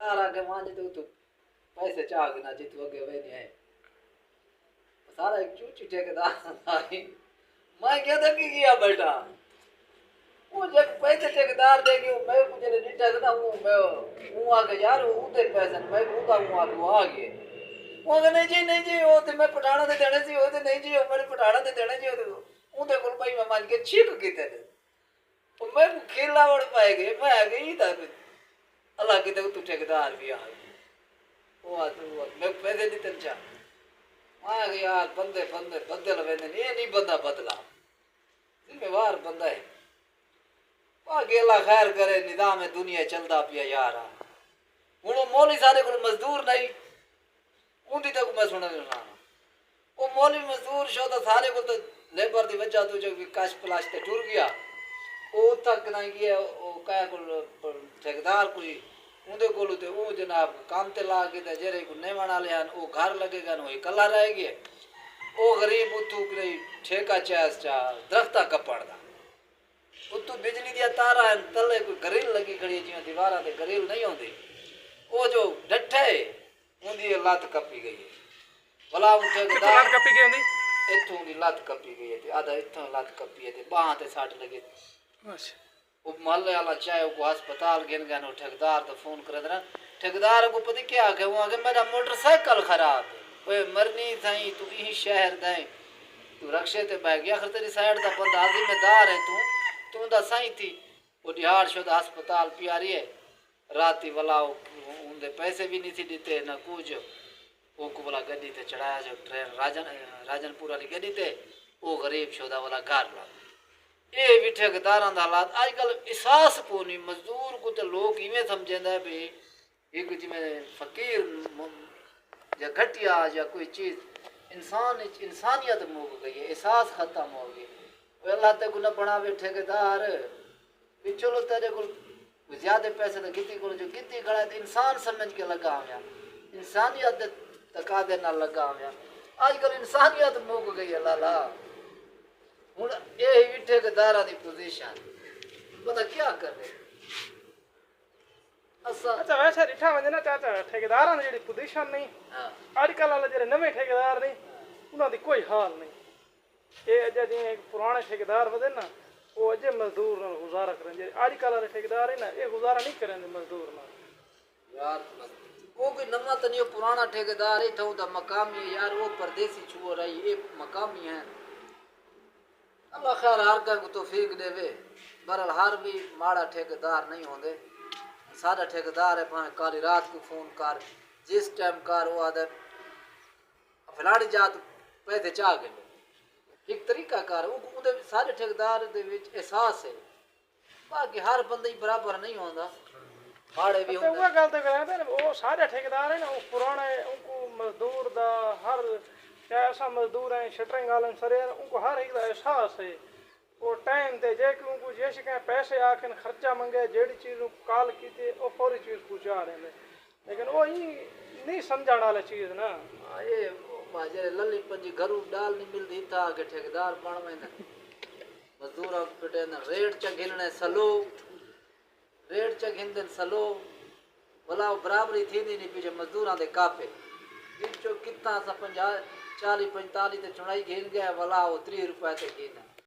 सारा के मान तो तू पैसे चाह के ना जित वगे वे नहीं है सारा एक चूची ठेकेदार आई मैं क्या था कि किया बेटा वो जब पैसे ठेकेदार देगी मैं मुझे नीचा था वो मैं हूं आके यार वो दे पैसे मैं पूछा हूं आके वो आ गए वो नहीं जी वो तो मैं पठाना दे देने सी वो तो नहीं जी मेरे पठाना दे देने जी वो उनके कोल भाई मैं मान के चीक कीते तो मैं खेला वड़ पाए गए मैं आ गई था अल्लाह की तू ठेकेदार भी आ वो आ तू मैं पैसे नहीं तंचा आ गया यार बंदे बंदे बदल वेंदे ये नहीं बंदा बदला जिम्मेवार बंदा है आगे अल्लाह खैर करे निजाम है दुनिया चलता पिया यार हूँ मौली सारे को मजदूर नहीं उन्दी तक मैं सुना वो मौली मजदूर शो तो सारे को तो लेबर की वजह तो जो विकास प्लास ते टुर गया वो तक नहीं गया वो कह को ठेकेदार कोई उनके कोल ते वो जनाब काम ते ला के ते जेरे को नहीं बना लिया वो घर लगेगा वो कला रह गया वो गरीब उतू नहीं ठेका चैस चा दरख्ता कपड़ दा उतू बिजली दिया तारा है तले कोई ग्रिल लगी खड़ी जिवें दीवारां ते ग्रिल नहीं होंदी वो जो डट्ठे उनकी लत कपी गई है भला उठे लत कपी गई होंदी इत्थों की लत कपी गई है ते आधा इत्थों लत कपी है ते बांह ते सट लगे अच्छा वो महल्ले वाला चाहे वो अस्पताल गिन गए ठेकेदार तो फोन कर देना ठेकेदार को पता क्या आखे वो आगे मेरा मोटरसाइकिल खराब है मरनी थी तू यही शहर दें तू रक्शे ते बह गया आखिर तेरी साइड का बंदा जिम्मेदार है तू दा सही थी वो दिहाड़ शुदा अस्पताल प्यारी है राती वाला उनके पैसे भी नहीं थी देते ना कुछ वो को वाला गड्डी ते चढ़ाया जो ट्रेन राजनपुर वाली गड्डी ते वो गरीब शुदा वाला घर ला ये भी ठेकेदार हालात अजकल एहसास को नहीं मजदूर को तो लोग इवें समझेंदा है भी एक जिमें फकीर या घटिया या कोई चीज़ इंसानियत मुक गई है एहसास खत्म हो गई अल्लाह ते को न बनावे ठेकेदार भी चलो तेरे को ज्यादा पैसे तो कितनी को जो कितनी खड़ा है इंसान समझ के लगा हुआ इंसानियत तकादे ना लगा हुआ आजकल इंसानियत मुक गई है लाला हूँ ये ठेकेदार की पोजीशन पता क्या कर रहे अच्छा वैसे डिठा वजे ना चाचा ठेकेदारां दी जेड़ी पोजीशन नहीं आजकल वाले जेड़े नवे ठेकेदार ने उन्हां दी कोई हाल नहीं ये अजे जिवें पुराने ठेकेदार वदे ना वो अजे मजदूर नाल गुजारा करन जे आजकल वाले ठेकेदार है ना ये गुजारा नहीं करेंदे मजदूर नाल यार वो कोई नवा तो नहीं पुराना ठेकेदार है तो दा मकामी यार वो परदेसी छुओ रही ये मकामी है अल्लाह खैर हर का को तौफीक देवे बहरहाल हर भी माड़ा ठेकेदार नहीं होंदे सारा ठेकेदार है भाई काली रात को फोन कर जिस टाइम कर वो आदे फलानी जात पैसे चाह के एक तरीका कार वो सारे ठेकेदार दे विच एहसास है बाकी हर बंदे ही बराबर नहीं होंदा माड़े भी होंदे वो गल ते कहंदे ने वो सारे ठेकेदार है ना वो पुराने उनको मजदूर दा हर ऐसा मजदूर है शटरिंग वाले सरे उनको हर एक का एहसास है वो टाइम ते जे कि उनको जैसे कहीं पैसे आके खर्चा मंगे जेड़ी चीज़ कॉल की वो फौरी चीज़ पहुँचा रहे लेकिन वो ही नहीं समझाने वाली चीज़ ना ये जे लली पंजी घरू डाल नहीं मिलती था के ठेकेदार बन में मजदूर पिटे रेट च घिलने सलो रेट च घिंदन सलो भला बराबरी थी नहीं पीछे मजदूर दे कापे बिचो कितना सा 50 40 45 ते चुनाई घेन गया भला वो 30 रुपए ते घेन